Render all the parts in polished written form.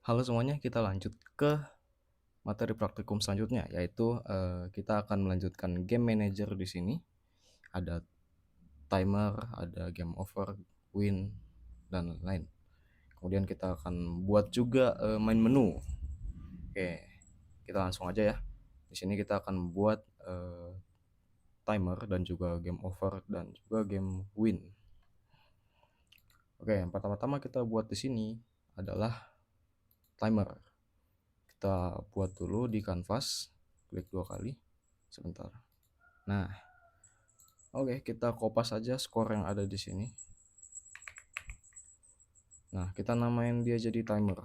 Halo semuanya, kita lanjut ke materi praktikum selanjutnya, yaitu kita akan melanjutkan game manager di sini. Ada timer, ada game over, win, dan lain-lain. Kemudian kita akan buat juga main menu. Oke, kita langsung aja ya. Di sini kita akan buat timer dan juga game over dan juga game win. Oke, yang pertama-tama kita buat di sini adalah timer. Kita buat dulu di kanvas, klik 2 kali. Sebentar. Nah, oke, kita kopas aja skor yang ada di sini. Nah, kita namain dia jadi timer.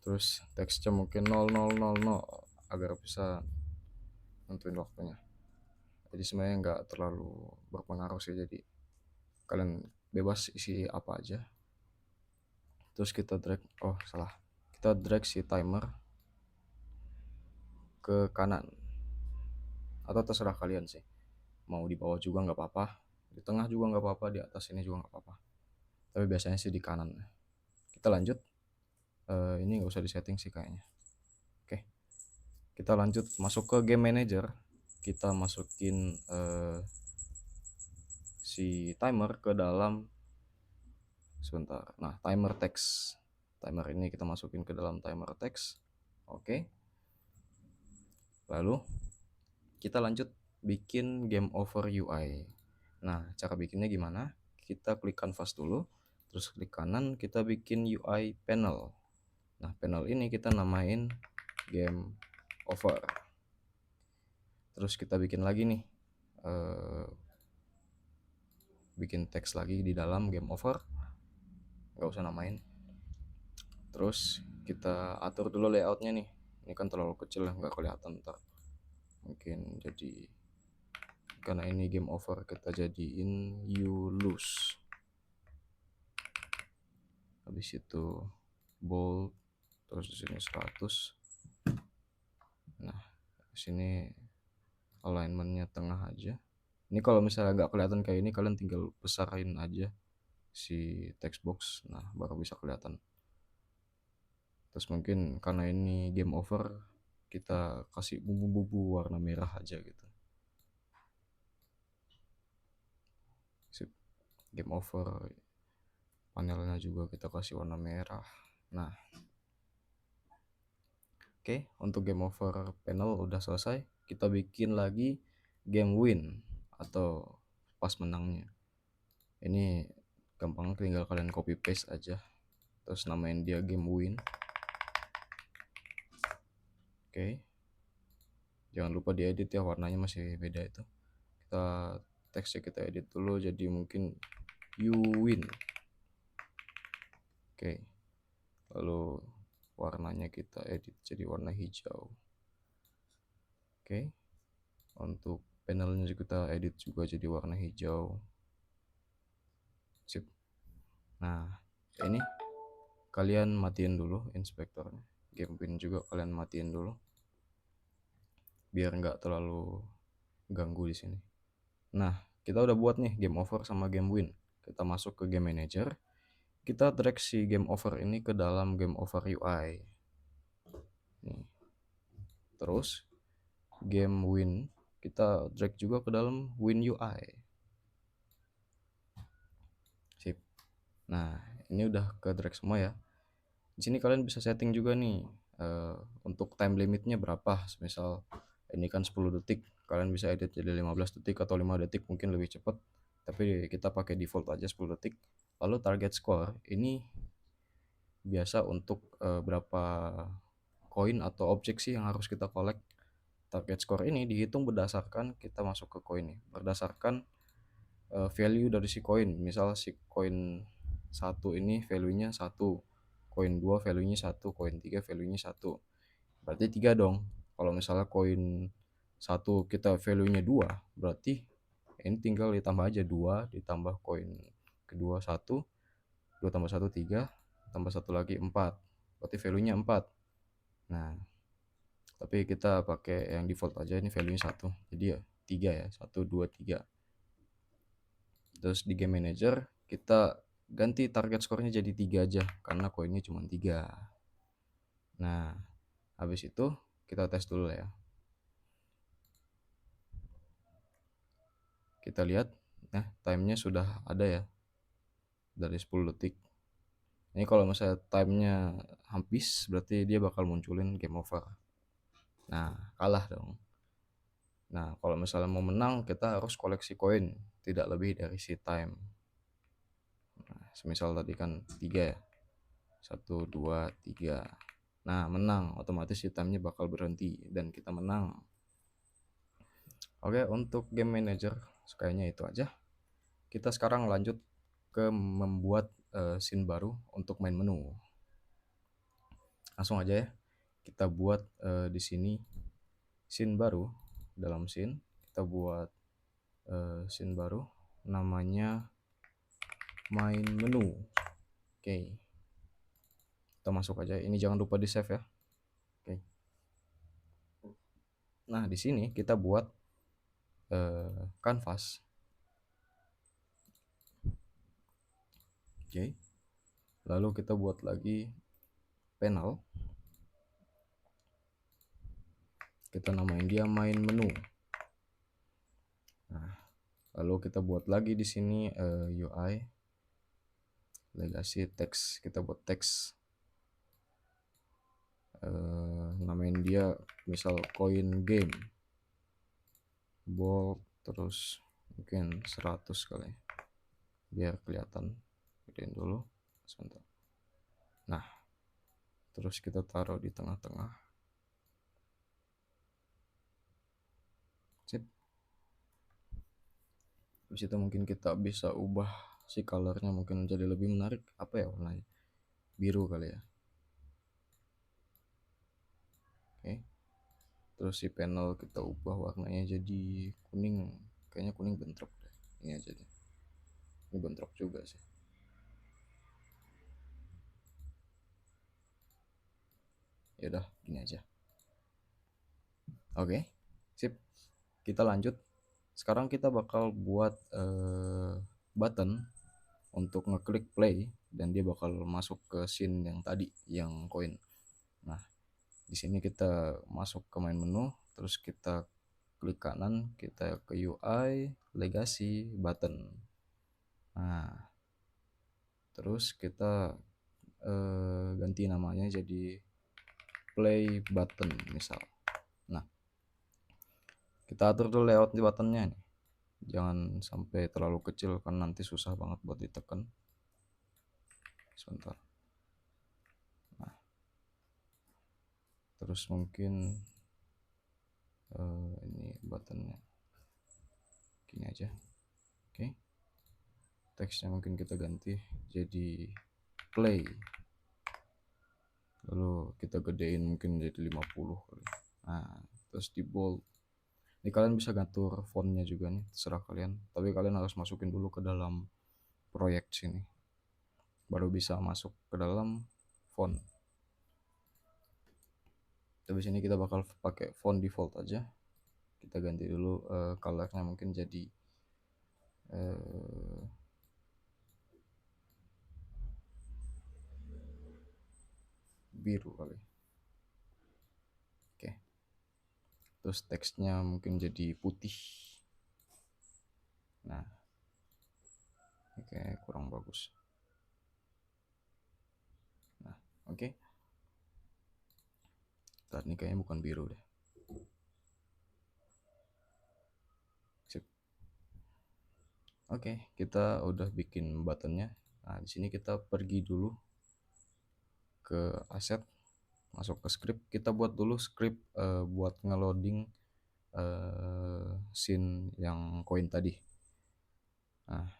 Terus teksnya mungkin 0000 agar bisa nentuin waktunya. Jadi sebenarnya nggak terlalu berpengaruh sih, jadi kalian bebas isi apa aja. Terus kita drag, kita drag si timer ke kanan. Atau terserah kalian sih. Mau di bawah juga nggak apa-apa, di tengah juga nggak apa-apa, di atas ini juga nggak apa-apa. Tapi biasanya sih di kanan. Kita lanjut. Ini nggak usah disetting sih kayaknya. Oke, kita lanjut masuk ke game manager. Kita masukin si timer ke dalam, sebentar. Nah, timer text, timer ini kita masukin ke dalam timer text. Oke, lalu kita lanjut bikin game over UI. Nah, cara bikinnya gimana? Kita klik canvas dulu, terus klik kanan, kita bikin UI panel. Nah, panel ini kita namain game over. Terus kita bikin lagi nih, bikin teks lagi di dalam game over, nggak usah namain. Terus kita atur dulu layoutnya nih, ini kan terlalu kecil ya, nggak kelihatan ntar. Mungkin jadi, karena ini game over, kita jadiin you lose. Habis itu bold, terus di sini 100. Nah, di sini alignmentnya tengah aja. Ini kalau misalnya nggak kelihatan kayak ini, kalian tinggal besarin aja si text box, nah baru bisa kelihatan. Terus mungkin karena ini game over, kita kasih bumbu-bumbu warna merah aja gitu. Sip. Game over, panelnya juga kita kasih warna merah. Nah, oke, untuk game over panel udah selesai. Kita bikin lagi game win atau pas menangnya. Ini gampang, tinggal kalian copy paste aja, terus namain dia game win. Oke, jangan lupa diedit ya, warnanya masih beda itu. Teksnya kita edit dulu jadi mungkin you win. Oke, lalu warnanya kita edit jadi warna hijau. Oke, untuk panelnya juga kita edit juga jadi warna hijau. Sip. Nah, ini kalian matiin dulu inspektornya. Game win juga kalian matiin dulu, biar nggak terlalu ganggu di sini. Nah, kita udah buat nih game over sama game win. Kita masuk ke game manager. Kita drag si game over ini ke dalam game over UI. Nih. Terus game win kita drag juga ke dalam win UI. Sip. Nah, ini udah ke drag semua ya. Di sini kalian bisa setting juga nih untuk time limitnya berapa. Misal ini kan 10 detik, kalian bisa edit jadi 15 detik atau 5 detik, mungkin lebih cepat. Tapi kita pakai default aja 10 detik. Lalu target score ini biasa untuk berapa koin atau objek sih yang harus kita collect. Target score ini dihitung berdasarkan kita masuk ke koin nih, berdasarkan value dari si koin. Misal si koin 1 ini value-nya 1, koin 2 value-nya 1, koin 3 value-nya 1. Berarti 3 dong. Kalau misalnya koin 1 kita value-nya 2, berarti ini tinggal ditambah aja 2 ditambah koin kedua 1, 2 tambah 1 3, tambah 1 lagi 4. Berarti value-nya 4. Nah, tapi kita pakai yang default aja, ini value-nya 1. Jadi ya 3 ya, 1 2 3. Terus di game manager kita ganti target skornya jadi 3 aja karena koinnya cuma 3. Nah, habis itu kita tes dulu ya. Kita lihat, nah timenya sudah ada ya, dari 10 detik. Ini kalau misalnya timenya habis, berarti dia bakal munculin game over. Nah, kalah dong. Nah, kalau misalnya mau menang, kita harus koleksi koin, tidak lebih dari si time. Nah, semisal tadi kan 3 ya, 1, 2, 3. Nah, menang, otomatis si timenya bakal berhenti, dan kita menang. Oke, untuk game manager, kayaknya itu aja. Kita sekarang lanjut ke membuat scene baru untuk main menu. Langsung aja ya, kita buat di sini scene baru. Dalam scene kita buat scene baru, namanya main menu. Oke, kita masuk aja. Ini jangan lupa di save ya. Oke. Nah, di sini kita buat canvas. Oke. Lalu kita buat lagi panel. Kita namain dia main menu. Nah, lalu kita buat lagi di sini UI legacy text. Kita buat teks, namain dia misal coin game, bold, terus mungkin 100 kali biar kelihatan. Gedein dulu sebentar. Nah, terus kita taruh di tengah-tengah. Sip. Habis itu mungkin kita bisa ubah si colornya, mungkin jadi lebih menarik. Apa ya warnanya? Biru kali ya. Oke. Terus si panel kita ubah warnanya jadi kuning. Kayaknya kuning bentrok deh. Ini aja deh. Ini bentrok juga sih. Ya udah, gini aja. Oke. Sip. Kita lanjut. Sekarang kita bakal buat button untuk ngeklik play, dan dia bakal masuk ke scene yang tadi, yang koin. Nah, di sini kita masuk ke main menu, terus kita klik kanan, kita ke UI, legacy, button. Nah, terus kita ganti namanya jadi play button misal. Nah, kita atur dulu layout di buttonnya nih. Jangan sampai terlalu kecil kan nanti susah banget buat ditekan. Sebentar. Nah, terus mungkin ini buttonnya gini aja. Oke. Teksnya mungkin kita ganti jadi play. Lalu kita gedein mungkin jadi 50 kali. Nah, terus di bold. Ini kalian bisa ngatur fontnya juga nih, terserah kalian. Tapi kalian harus masukin dulu ke dalam proyek sini, baru bisa masuk ke dalam font. Tapi sini kita bakal pakai font default aja. Kita ganti dulu colornya mungkin jadi biru kali. Oke. Terus teksnya mungkin jadi putih. Nah, oke, kurang bagus. Nah, oke. Tadi kayaknya bukan biru deh. Sip. Oke, kita udah bikin buttonnya. Nah, di sini kita pergi dulu ke aset, masuk ke script. Kita buat dulu script buat ngeloading scene yang koin tadi. Nah,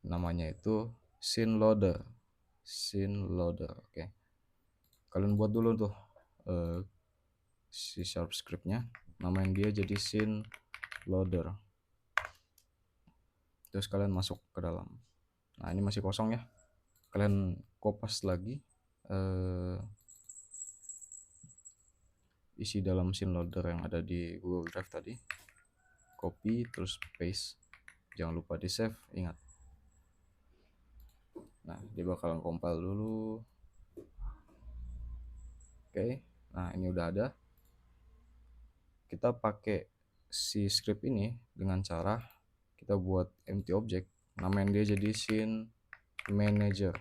namanya itu scene loader. Scene loader. Oke. Kalian buat dulu tuh C# scriptnya, namain dia jadi scene loader. Terus kalian masuk ke dalam. Nah, ini masih kosong ya. Kalian kopas lagi isi dalam scene loader yang ada di Google Drive tadi. Copy terus paste. Jangan lupa di save, ingat. Nah, dia bakalan compile dulu. Oke, nah ini udah ada. Kita pakai si script ini dengan cara kita buat empty object, namain dia jadi scene manager.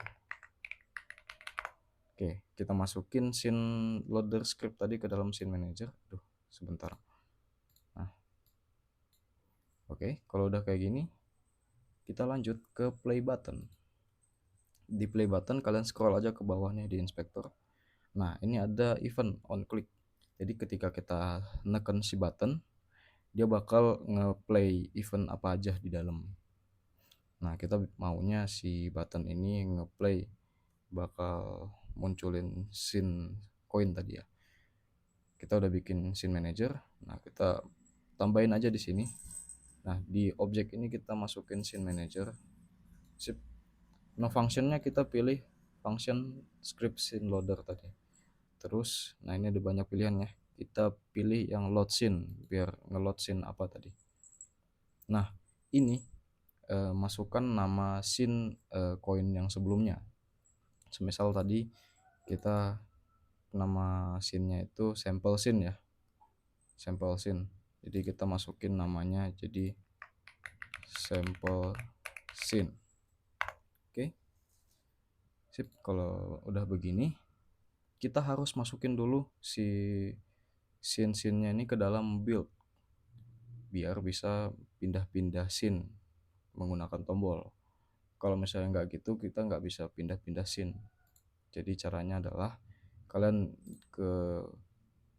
Oke, kita masukin scene loader script tadi ke dalam scene manager. Aduh, sebentar. Nah, oke, kalau udah kayak gini, kita lanjut ke play button. Di play button kalian scroll aja ke bawahnya di inspector. Nah, ini ada event on click. Jadi ketika kita neken si button, dia bakal nge-play event apa aja di dalam. Nah, kita maunya si button ini nge-play bakal munculin scene coin tadi ya. Kita udah bikin scene manager. Nah, kita tambahin aja di sini. Nah, di objek ini kita masukin scene manager. Sip. Nah, functionnya kita pilih function script scene loader tadi. Terus, nah ini ada banyak pilihan ya. Kita pilih yang load scene biar ngeload scene apa tadi. Nah, ini masukkan nama scene koin yang sebelumnya. Semisal tadi kita nama scene-nya itu sample scene ya. Sample scene. Jadi kita masukin namanya jadi sample scene. Oke. Sip, kalau udah begini kita harus masukin dulu si scene-scene-nya ini ke dalam build biar bisa pindah-pindah scene menggunakan tombol. Kalau misalnya nggak gitu kita nggak bisa pindah-pindah scene. Jadi caranya adalah kalian ke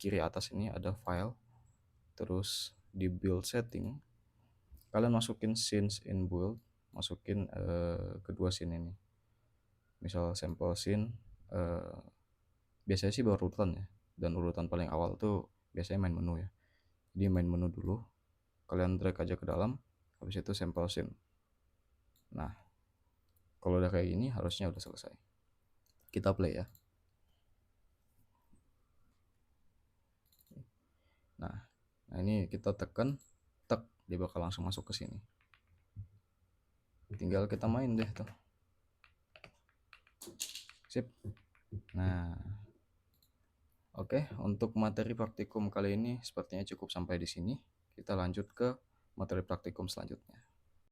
kiri atas ini ada file, terus di build setting kalian masukin scenes in build, masukin kedua scene ini. Misal sample scene biasanya sih berurutan ya, dan urutan paling awal tuh biasanya main menu ya. Jadi main menu dulu, kalian drag aja ke dalam, habis itu sample scene. Nah, kalau udah kayak gini harusnya udah selesai. Kita play ya. Nah, ini kita tekan, tek, dia bakal langsung masuk ke sini. Tinggal kita main deh tuh. Sip. Nah, oke, untuk materi praktikum kali ini sepertinya cukup sampai di sini. Kita lanjut ke materi praktikum selanjutnya.